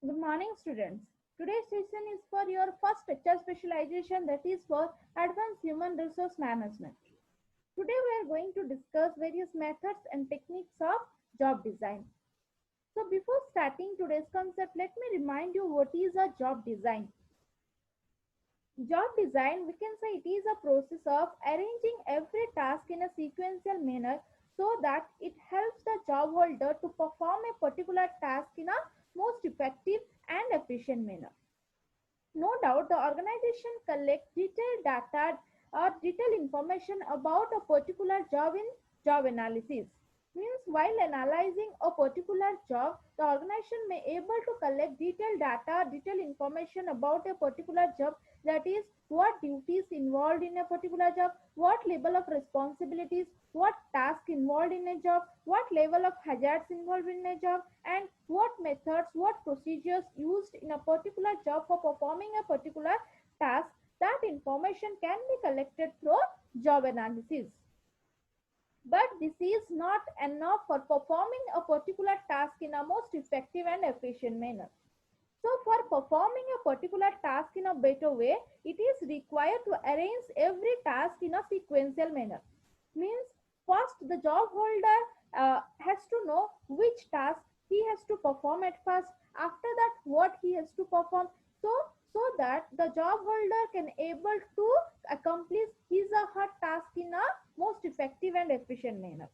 Good morning, students. Today's session is for your first HR specialization, that is for Advanced Human Resource Management. Today we are going to discuss various methods and techniques of job design. So before starting today's concept, let me remind you what is a job design. Job design, we can say it is a process of arranging every task in a sequential manner so that it helps the job holder to perform a particular task in a most effective and efficient manner. No doubt, the organization collects detailed data or detailed information about a particular job in job analysis. Means while analyzing a particular job, the organization may able to collect detailed data, detailed information about a particular job, that is what duties involved in a particular job, what level of responsibilities, what task involved in a job, what level of hazards involved in a job, and what methods, what procedures used in a particular job for performing a particular task. That information can be collected through job analysis. But this is not enough for performing a particular task in a most effective and efficient manner. So for performing a particular task in a better way, it is required to arrange every task in a sequential manner. Means first the job holder has to know which task he has to perform at first. After that, what he has to perform. So that the job holder can able to accomplish his or her task in a most effective and efficient manner.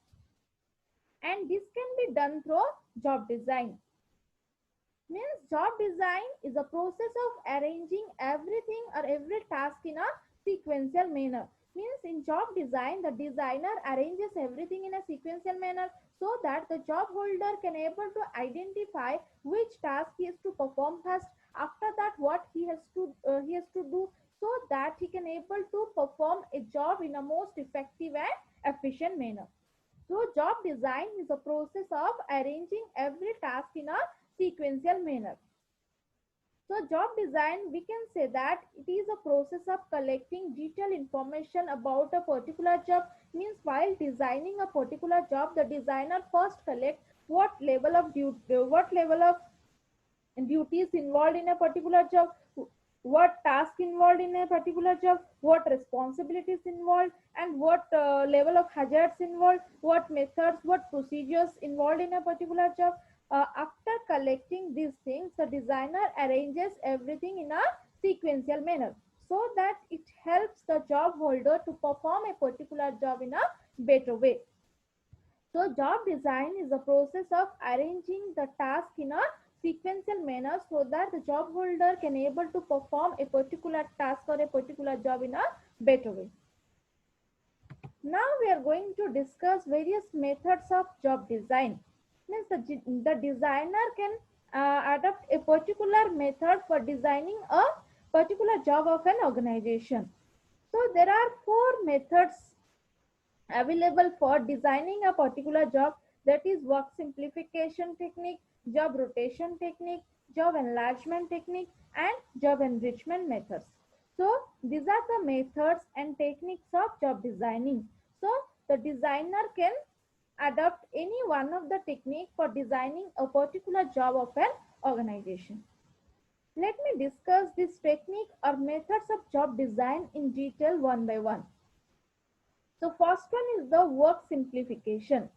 And this can be done through job design. Means job design is a process of arranging everything or every task in a sequential manner. Means in job design, the designer arranges everything in a sequential manner so that the job holder can able to identify which task he has to perform first. After that, what he has to do, so that he can able to perform a job in a most effective and efficient manner. So job design is a process of arranging every task in a sequential manner. So job design, we can say that it is a process of collecting detailed information about a particular job. Means while designing a particular job, the designer first collect what level of duties involved in a particular job, what task involved in a particular job, what responsibilities involved, and what level of hazards involved, what methods, what procedures involved in a particular job. After collecting these things, the designer arranges everything in a sequential manner so that it helps the job holder to perform a particular job in a better way. So job design is the process of arranging the task in a sequential manner so that the job holder can able to perform a particular task or a particular job in a better way. Now we are going to discuss various methods of job design. Means the designer can adopt a particular method for designing a particular job of an organization. So there are four methods available for designing a particular job, that is work simplification technique, job rotation technique, job enlargement technique, and job enrichment methods. So these are the methods and techniques of job designing. So the designer can adopt any one of the technique for designing a particular job of an organization. Let me discuss this technique or methods of job design in detail one by one. So first one is the work simplification.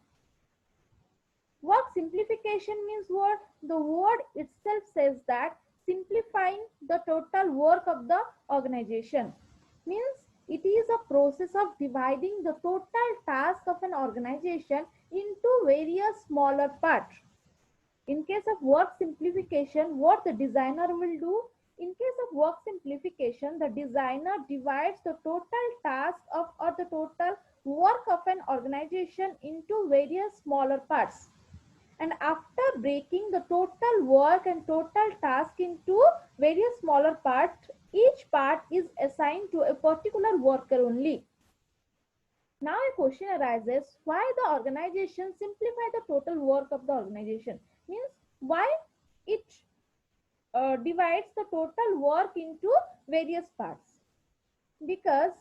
Work simplification means what? The word itself says that simplifying the total work of the organization. Means it is a process of dividing the total task of an organization into various smaller parts. In case of work simplification, what the designer will do? In case of work simplification, the designer divides the total task of or the total work of an organization into various smaller parts. And after breaking the total work and total task into various smaller parts, each part is assigned to a particular worker only. Now a question arises, why the organization simplify the total work of the organization? Means why it divides the total work into various parts? Because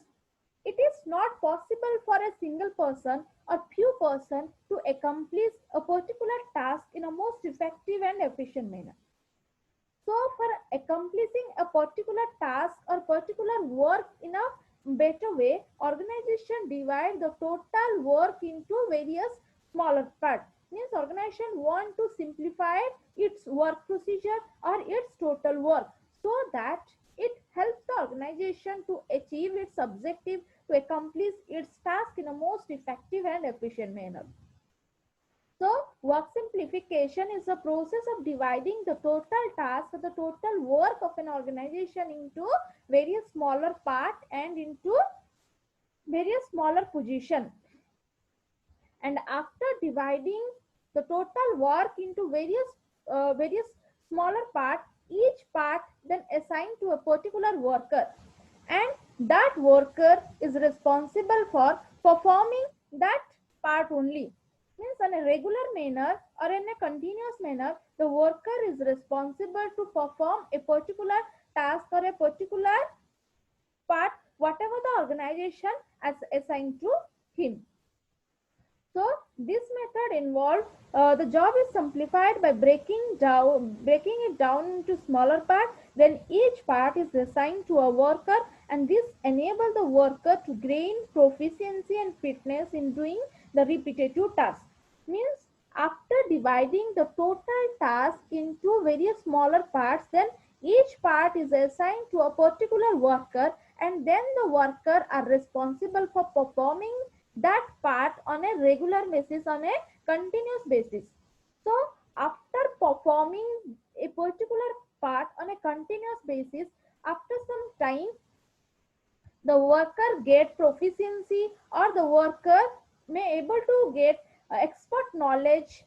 it is not possible for a single person or few person to accomplish a particular task in a most effective and efficient manner. So for accomplishing a particular task or particular work in a better way, organization divide the total work into various smaller parts. Means organization want to simplify its work procedure or its total work so that it helps the organization to achieve its objective, to accomplish its task in a most effective and efficient manner. So, work simplification is the process of dividing the total task or the total work of an organization into various smaller parts and into various smaller positions. And after dividing the total work into various smaller parts, each part then assigned to a particular worker, and that worker is responsible for performing that part only. Means on a regular manner or in a continuous manner, the worker is responsible to perform a particular task or a particular part, whatever the organization has assigned to him. So this method involves the job is simplified by breaking it down into smaller parts. Then each part is assigned to a worker, and this enables the worker to gain proficiency and fitness in doing the repetitive task. Means after dividing the total task into various smaller parts, then each part is assigned to a particular worker, and then the worker are responsible for performing that part on a regular basis, on a continuous basis. So after performing a particular part on a continuous basis, after some time the worker get proficiency, or the worker may able to get expert knowledge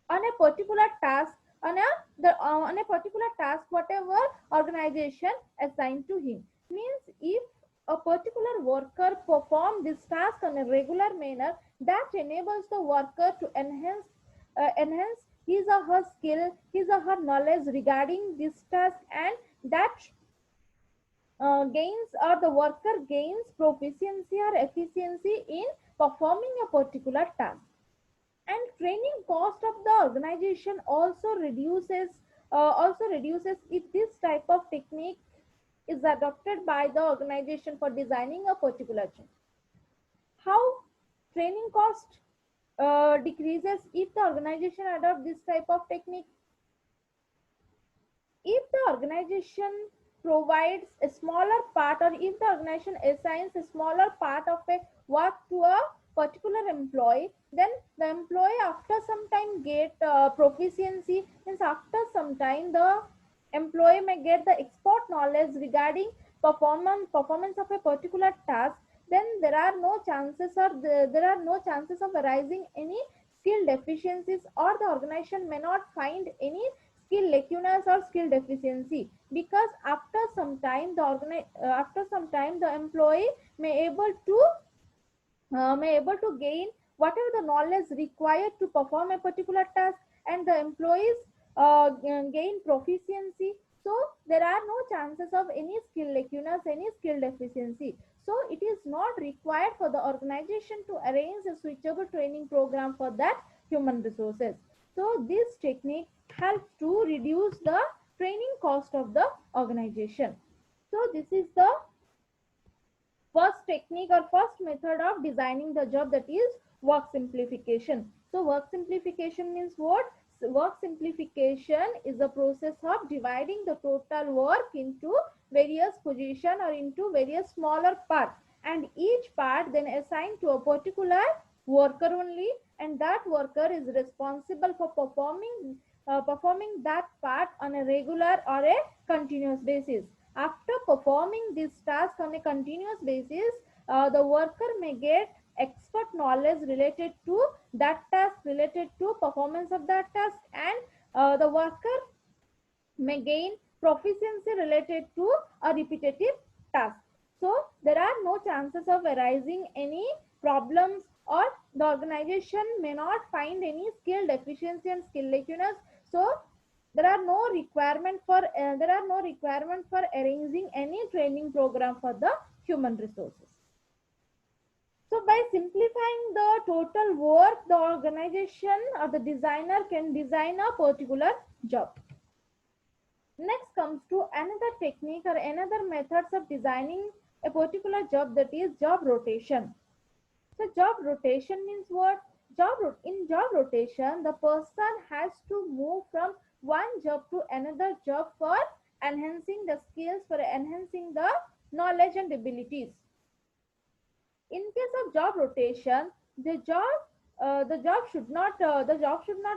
on a particular task, on a particular task whatever organization assigned to him. Means if a particular worker perform this task on a regular manner, that enables the worker to enhance his or her skill, his or her knowledge regarding this task, and that gains, or the worker gains proficiency or efficiency in performing a particular task. And training cost of the organization also reduces if this type of technique is adopted by the organization for designing a particular job. How training cost decreases if the organization adopt this type of technique? If the organization provides a smaller part, or if the organization assigns a smaller part of a work to a particular employee, then the employee after some time get proficiency. Means after some time the employee may get the expert knowledge regarding performance of a particular task. Then there are no chances, of arising any skill deficiencies, or the organization may not find any skill lacunas or skill deficiency, because after some time the employee may able to gain whatever the knowledge required to perform a particular task, and the employees gain proficiency. So there are no chances of any skill lacunas, any skill deficiency. So it is not required for the organization to arrange a suitable training program for that human resources. So this technique helps to reduce the training cost of the organization. So this is the first technique or first method of designing the job, that is work simplification. So work simplification means what? Work simplification is the process of dividing the total work into various position or into various smaller parts, and each part then assigned to a particular worker only, and that worker is responsible for performing that part on a regular or a continuous basis. After performing this task on a continuous basis, the worker may get expert knowledge related to that task, related to performance of that task, and the worker may gain proficiency related to a repetitive task. So there are no chances of arising any problems, or the organization may not find any skill deficiency and skill lacunas. So there are no requirement for arranging any training program for the human resources. So by simplifying the total work, the organization or the designer can design a particular job. Next comes to another technique or another methods of designing a particular job, that is job rotation. So job rotation means what? In job rotation, the person has to move from one job to another job for enhancing the skills, for enhancing the knowledge and abilities. In case of job rotation, the job should not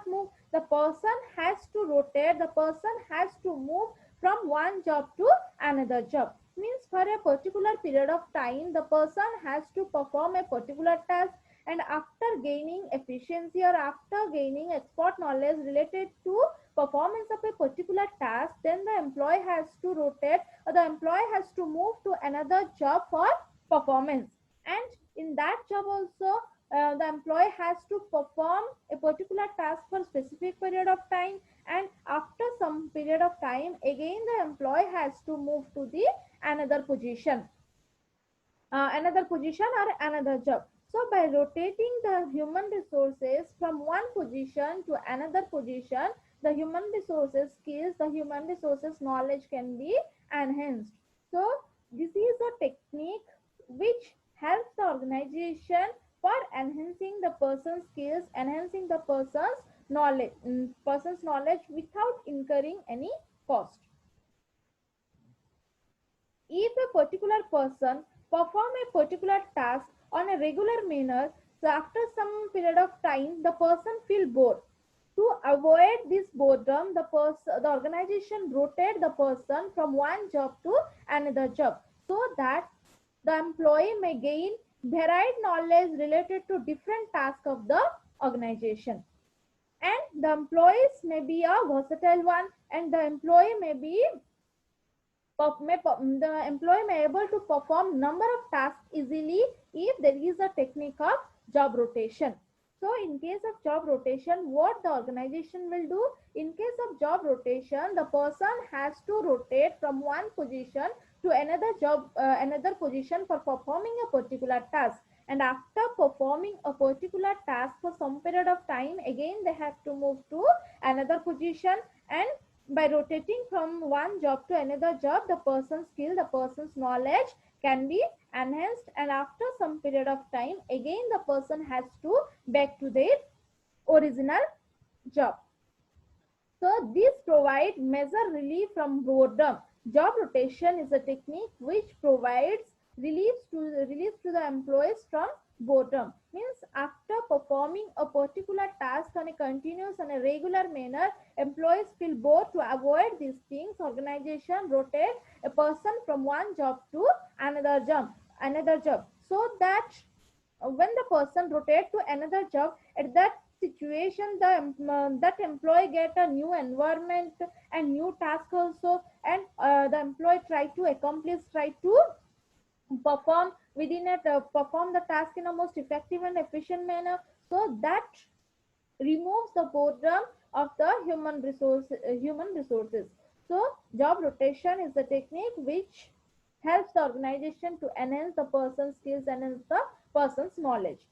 move. The person has to rotate. The person has to move from one job to another job. Means for a particular period of time, the person has to perform a particular task, and after gaining efficiency or after gaining expert knowledge related to performance of a particular task, then the employee has to rotate, or the employee has to move to another job for performance. And in that job also, the employee has to perform a particular task for specific period of time, and after some period of time again the employee has to move to the another position, or another job. So by rotating the human resources from one position to another position, the human resources skills, the human resources knowledge can be enhanced. So this is a technique which helps the organization for enhancing the person's skills, enhancing the person's knowledge without incurring any cost. If a particular person perform a particular task on a regular manner, so after some period of time, the person feel bored. To avoid this boredom, the organization rotate the person from one job to another job, so that the employee may gain varied knowledge related to different tasks of the organization. And the employees may be a versatile one, and the employee may be the employee may able to perform number of tasks easily if there is a technique of job rotation. So in case of job rotation, what the organization will do? In case of job rotation, the person has to rotate from one position to another position for performing a particular task. And after performing a particular task for some period of time, again they have to move to another position. And by rotating from one job to another job, the person's skill, the person's knowledge can be enhanced, and after some period of time again the person has to back to their original job. So this provide measure relief from boredom. Job rotation is a technique which provides relief to the employees from boredom. Means after performing a particular task on a continuous and a regular manner, employees feel bored. To avoid these things, organization rotate a person from one job to another job, so that when the person rotate to another job, at that situation that employee get a new environment and new task also, and the employee try to perform the task in a most effective and efficient manner, so that removes the boredom of the human resources. So job rotation is the technique which helps the organization to enhance the person's skills, enhance the person's knowledge.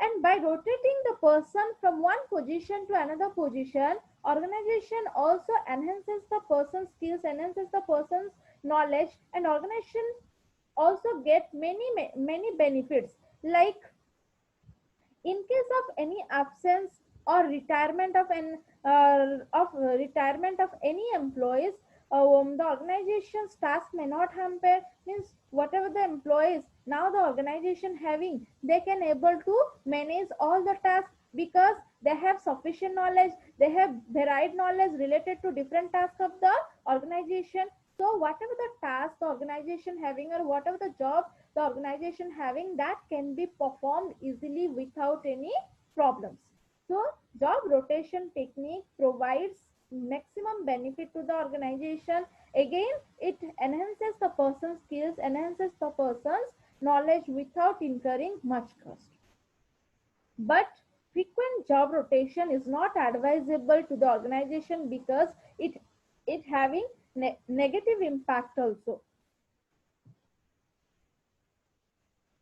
And by rotating the person from one position to another position, organization also enhances the person's skills, enhances the person's knowledge, and organization also get many benefits, like in case of any absence or retirement of any employees, the organization's task may not hamper. Means whatever the employees now the organization having, they can able to manage all the tasks because they have sufficient knowledge, they have varied knowledge related to different tasks of the organization. So whatever the task the organization having, or whatever the job the organization having, that can be performed easily without any problems. So job rotation technique provides maximum benefit to the organization. Again, it enhances the person's skills, enhances the person's knowledge without incurring much cost. But frequent job rotation is not advisable to the organization because it having negative impact also.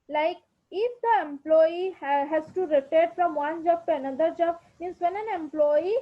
Like if the employee has to rotate from one job to another job, means when an employee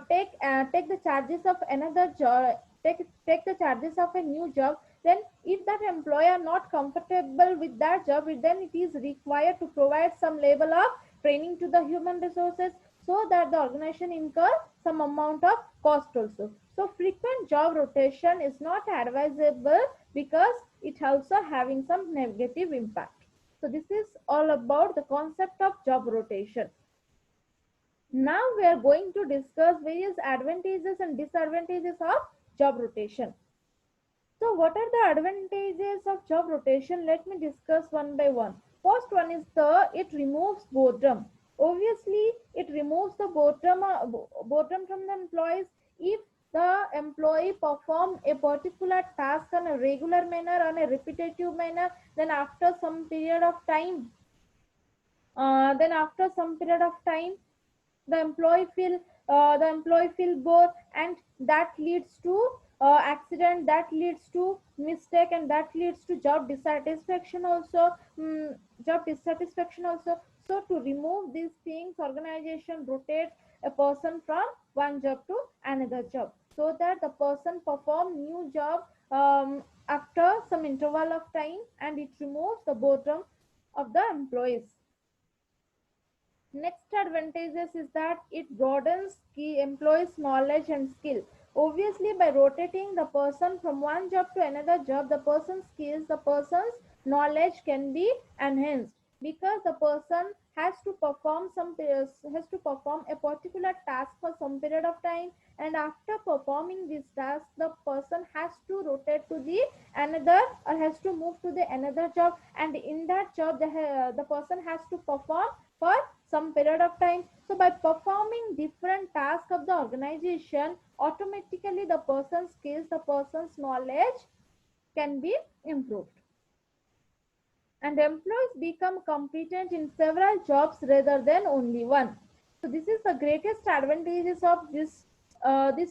take the charges of another job, take the charges of a new job, then if that employee are not comfortable with that job, then it is required to provide some level of training to the human resources, so that the organization incur some amount of cost also. So frequent job rotation is not advisable because it also having some negative impact. So this is all about the concept of job rotation. Now we are going to discuss various advantages and disadvantages of job rotation. So what are the advantages of job rotation? Let me discuss one by one. First one is it removes boredom. Obviously, it removes the boredom from the employees. If the employee perform a particular task on a regular manner, on a repetitive manner, then after some period of time, the employee feel bored, and that leads to accident, that leads to mistake, and that leads to job dissatisfaction also. Job dissatisfaction also. So to remove these things, organization rotate a person from one job to another job, so that the person perform new job after some interval of time, and it removes the boredom of the employees. Next advantages is that it broadens key employees' knowledge and skill. Obviously, by rotating the person from one job to another job, the person's skills, the person's knowledge can be enhanced, because the person has to perform a particular task for some period of time, and after performing this task, the person has to rotate to the another, or has to move to the another job, and in that job the person has to perform for some period of time. So by performing different tasks of the organization, automatically the person's skills, the person's knowledge can be improved, and employees become competent in several jobs rather than only one. So this is the greatest advantages of this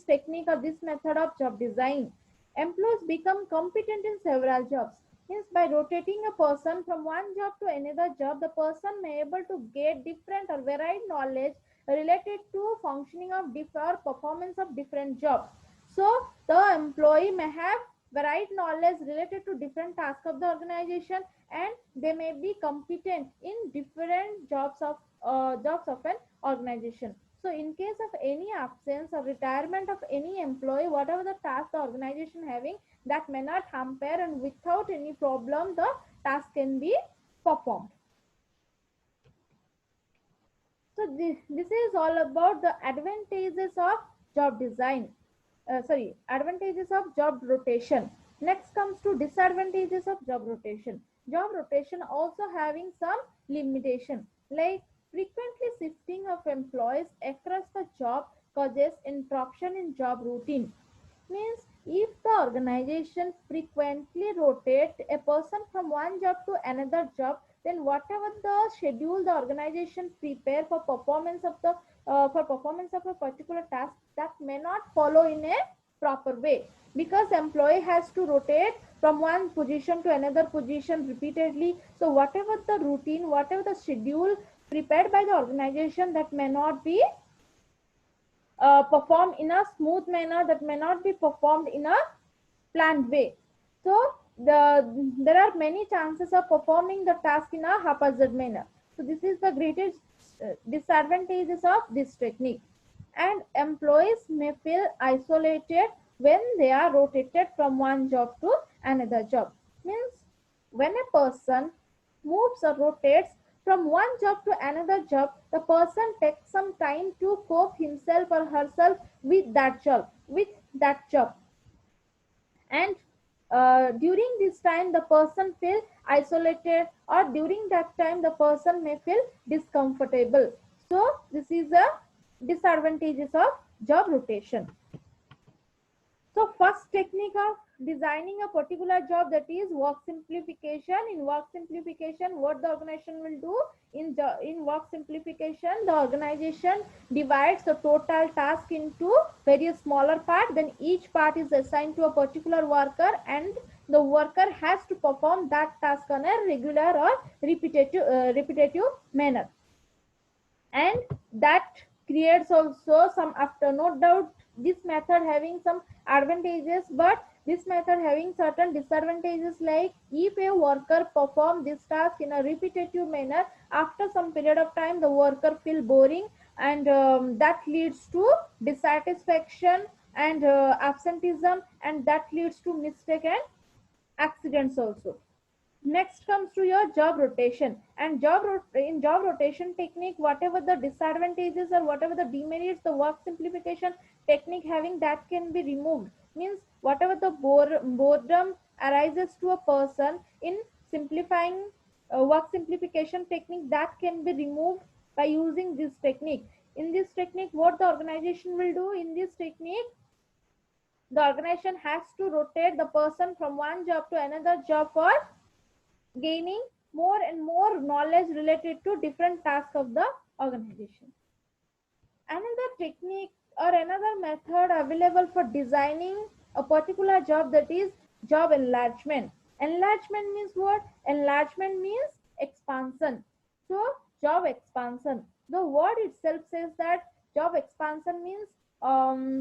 technique, or this method of job design. Employees become competent in several jobs. Means by rotating a person from one job to another job, the person may able to get different or varied knowledge related to functioning of different performance of different jobs. So the employee may have varied knowledge related to different tasks of the organization, and they may be competent in different jobs of an organization. So in case of any absence or retirement of any employee, whatever the task the organization having, that may not hamper, and without any problem the task can be performed. So this is all about the advantages of job design. Advantages of job rotation. Next comes to disadvantages of job rotation. Job rotation also having some limitation, like frequently shifting of employees across the job causes interruption in job routine. Means if the organization frequently rotate a person from one job to another job, then whatever the schedule the organization prepare for performance of a particular task, that may not follow in a proper way, because employee has to rotate from one position to another position repeatedly. So whatever the routine, whatever the schedule prepared by the organization, that may not be performed in a smooth manner, that may not be performed in a planned way. So there are many chances of performing the task in a haphazard manner. So this is the greatest disadvantages of this technique. And employees may feel isolated when they are rotated from one job to another job. Means when a person moves or rotates from one job to another job, the person takes some time to cope himself or herself with that job. And during this time, the person feels isolated, or during that time, the person may feel discomfortable. So this is a disadvantages of job rotation. So first technique of designing a particular job, that is work simplification. In work simplification, what the organization will do, in work simplification, the organization divides the total task into various smaller parts. Then each part is assigned to a particular worker, and the worker has to perform that task on a regular or repetitive manner. And that creates also some, after no doubt this method having some advantages, but this method having certain disadvantages, like if a worker perform this task in a repetitive manner, after some period of time the worker feel boring, and that leads to dissatisfaction and absenteeism, and that leads to mistake and accidents also. Next comes to your job rotation, and in job rotation technique, whatever the disadvantages or whatever the demerits the work simplification technique having, that can be removed. Means whatever the boredom arises to a person in simplifying work simplification technique, that can be removed by using this technique. In this technique, what the organization will do, in this technique the organization has to rotate the person from one job to another job for gaining more and more knowledge related to different tasks of the organization. Another technique or another method available for designing a particular job, that is job enlargement. Enlargement means what? Enlargement means expansion. So job expansion. The word itself says that job expansion means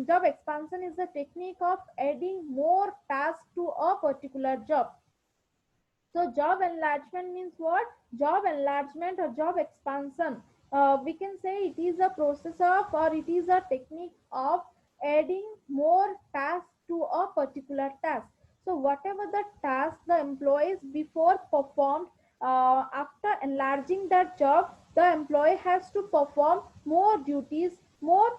job expansion is the technique of adding more tasks to a particular job. So job enlargement means what? Job enlargement or job expansion. We can say it is a process of, or it is a technique of adding more tasks to a particular task. So whatever the task the employees before performed, after enlarging that job, the employee has to perform more duties, more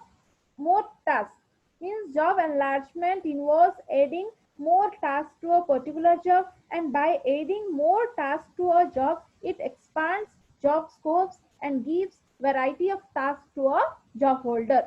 tasks. Means job enlargement involves adding more tasks to a particular job, and by adding more tasks to a job, it expands job scopes and gives variety of tasks to a job holder.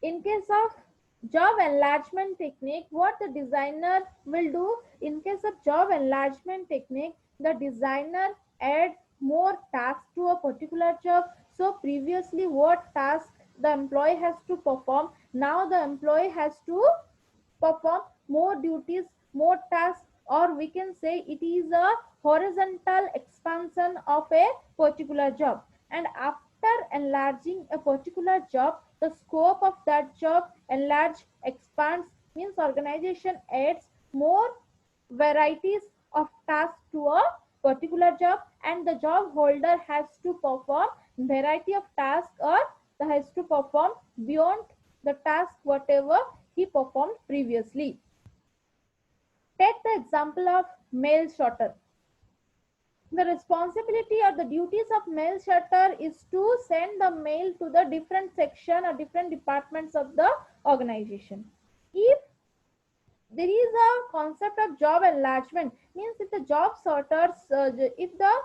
In case of job enlargement technique, what the designer will do, in case of job enlargement technique, the designer add more tasks to a particular job. So previously what task the employee has to perform, now the employee has to perform more duties, more tasks, or we can say it is a horizontal expansion of a particular job. And after enlarging a particular job, the scope of that job enlarge, expands, means organization adds more varieties of tasks to a particular job, and the job holder has to perform variety of tasks, or has to perform beyond the task whatever he performed previously. Take the example of mail sorter. The responsibility or the duties of mail sorter is to send the mail to the different section or different departments of the organization. If there is a concept of job enlargement, means if the job sorters, if the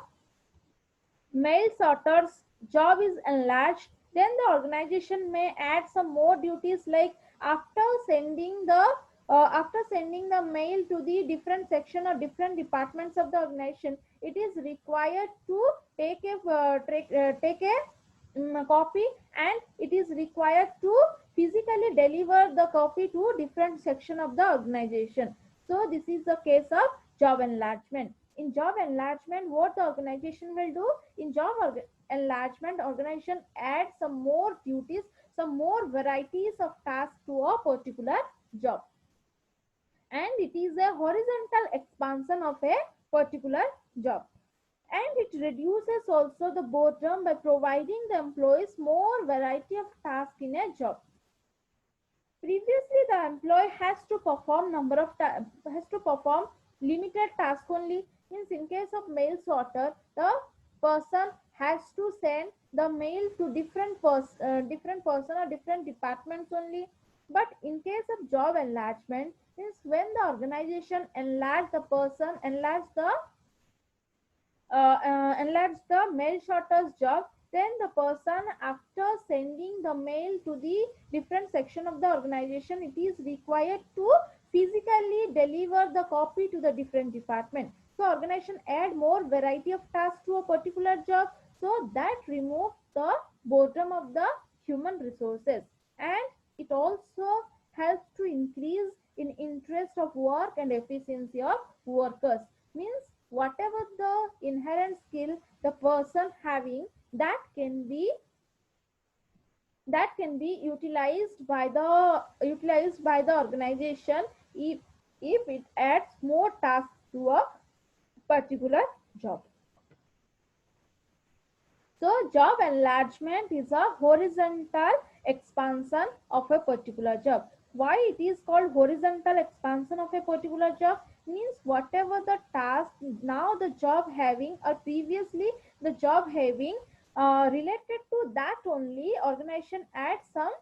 mail sorter's job is enlarged, then the organization may add some more duties, like after sending the mail to the different section or different departments of the organization, it is required to take a copy, and it is required to physically deliver the copy to different section of the organization. So this is the case of job enlargement. In job enlargement, what the organization will do, in job enlargement, organization add some more duties, some more varieties of tasks to a particular job, and it is a horizontal expansion of a particular job. And it reduces also the boredom by providing the employees more variety of tasks in a job. Previously the employee has to perform limited task only. Means in case of mail sorter, the person has to send the mail to different person or different departments only. But in case of job enlargement, means when the organization enlarge the mail sorter's job, then the person, after sending the mail to the different section of the organization, it is required to physically deliver the copy to the different department. So organization add more variety of tasks to a particular job, so that removes the boredom of the human resources, and it also helps to increase in interest of work and efficiency of workers. Means whatever the inherent skill the person having, that can be that can be utilized by the organization if it adds more tasks to a particular job. So job enlargement is a horizontal expansion of a particular job. Why it is called horizontal expansion of a particular job? Means whatever the task now the job having or previously the job having related to that only, organization adds some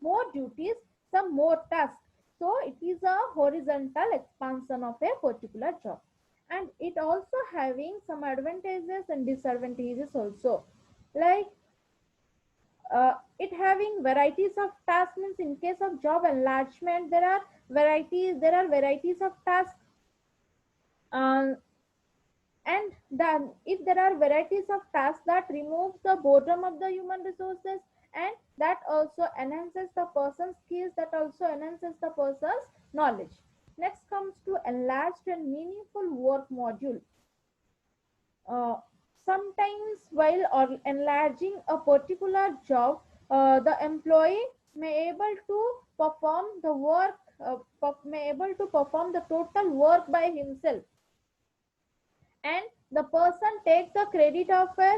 more duties, some more tasks. So it is a horizontal expansion of a particular job. And it also having some advantages and disadvantages also. Like it having varieties of tasks, means in case of job enlargement there are varieties of tasks, uh, and then if there are varieties of tasks, that removes the boredom of the human resources, and that also enhances the person's skills, that also enhances the person's knowledge. Next comes to enlarged and meaningful work module. uh, Sometimes while enlarging a particular job, the employee may able to perform the work, may able to perform the total work by himself, and the person take the credit of a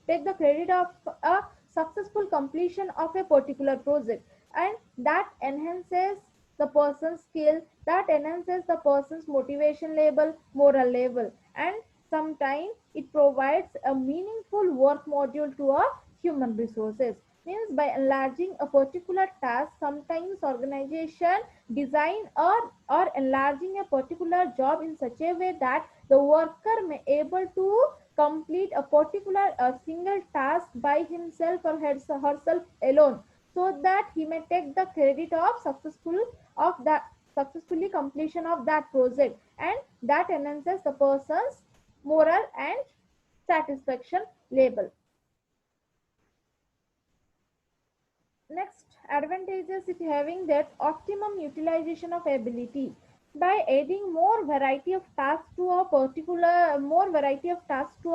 take the credit of a successful completion of a particular project, and that enhances the person's skill, that enhances the person's motivation level, moral level, and sometimes it provides a meaningful work module to a human resources. Means by enlarging a particular task, sometimes organization design or enlarging a particular job in such a way that the worker may able to complete a particular single task by himself or herself alone, so that he may take the credit of successfully completion of that project, and that enhances the person's moral and satisfaction level. Next advantages it having that optimum utilization of ability. By adding more variety of tasks to a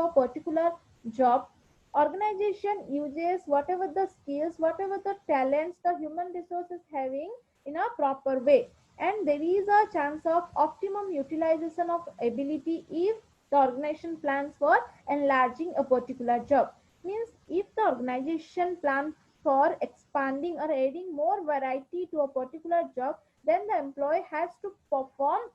particular job, organization uses whatever the skills, whatever the talents the human resources having in a proper way, and there is a chance of optimum utilization of ability if the organization plans for enlarging a particular job. Means if the organization plans for expanding or adding more variety to a particular job, then the employee has to perform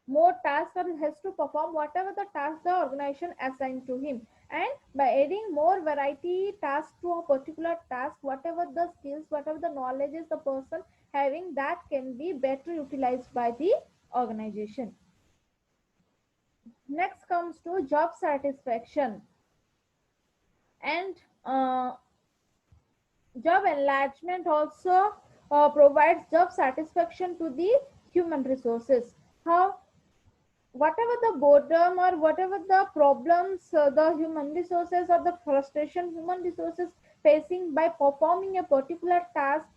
more tasks or has to perform whatever the task the organization assigned to him. And by adding more variety tasks to a particular task, whatever the skills, whatever the knowledge is the person having, that can be better utilized by the organization. Next comes to job satisfaction. And job enlargement also provides job satisfaction to the human resources. How whatever the boredom or whatever the problems the human resources or the frustration human resources facing by performing a particular task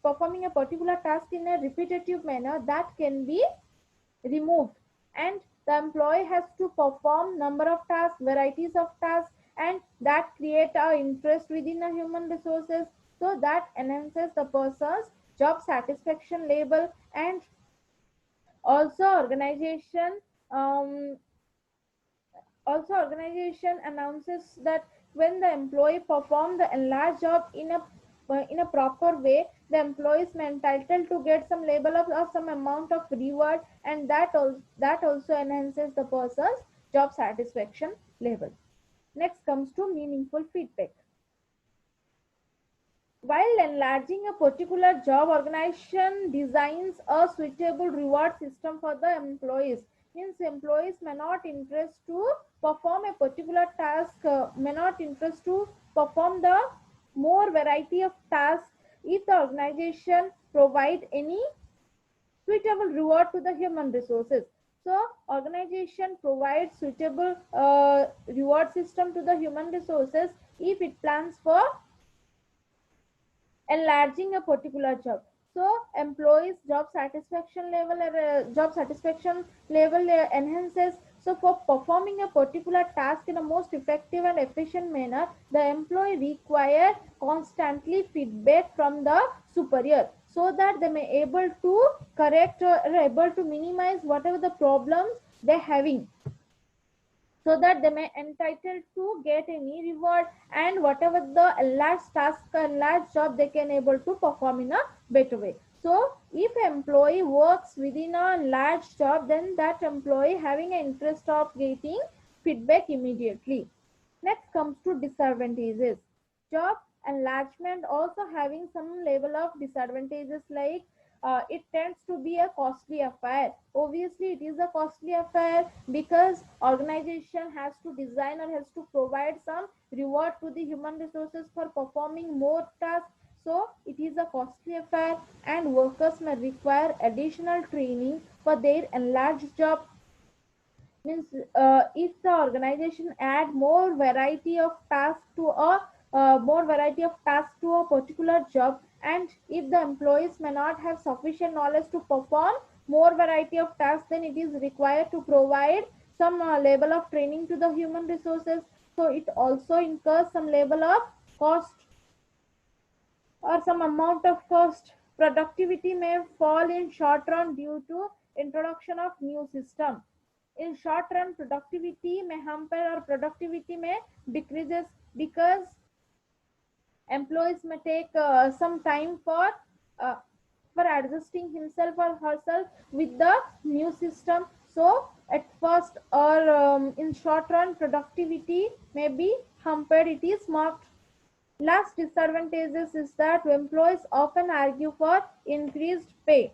performing a particular task in a repetitive manner, that can be removed, and the employee has to perform number of tasks, varieties of tasks, and that create a interest within the human resources, so that enhances the person's job satisfaction level. And also um, organization announces that when the employee perform the enlarged job in a proper way, the employee is entitled to get some level of some amount of reward, and that also enhances the person's job satisfaction level. Next comes to meaningful feedback. While enlarging a particular job, organization designs a suitable reward system for the employees. Means employees may not interest to perform a particular task, may not interest to perform the more variety of tasks if the organization provide any suitable reward to the human resources. So organization provides suitable reward system to the human resources if it plans for enlarging a particular job. So employees job satisfaction level enhances, So for performing a particular task in a most effective and efficient manner, the employee require constantly feedback from the superior so that they may able to correct or able to minimize whatever the problems they're having, so that they may entitled to get any reward, and whatever the enlarged task enlarged job they can able to perform in a better way. So if employee works within a large job, then that employee having an interest of getting feedback immediately. Next comes to disadvantages. Job enlargement also having some level of disadvantages, like it tends to be a costly affair. Obviously it is a costly affair because organization has to design or has to provide some reward to the human resources for performing more tasks. So it is a costly affair, and workers may require additional training for their enlarged job. Means if the organization add more variety of tasks to a particular job, and if the employees may not have sufficient knowledge to perform more variety of tasks, then it is required to provide some level of training to the human resources. So it also incurs some level of cost or some amount of cost. Productivity may fall in short run due to introduction of new system. In short run, productivity may hamper or productivity may decreases because employees may take some time uh, for adjusting himself or herself with the new system. So at first or in short run, productivity may be hampered. It is marked. Last disadvantages is that employees often argue for increased pay.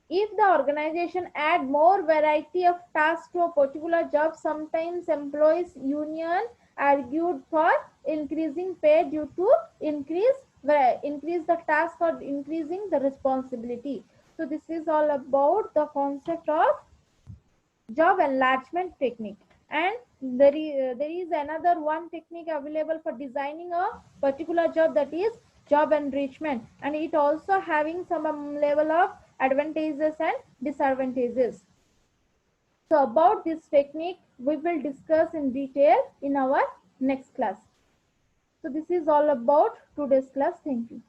If the organization add more variety of tasks to a particular job, sometimes employees union argued for increasing pay due to increase the task or increasing the responsibility. So this is all about the concept of job enlargement technique. And there is another one technique available for designing a particular job, that is job enrichment, and it also having some level of advantages and disadvantages. So about this technique we will discuss in detail in our next class. So this is all about today's class. Thank you.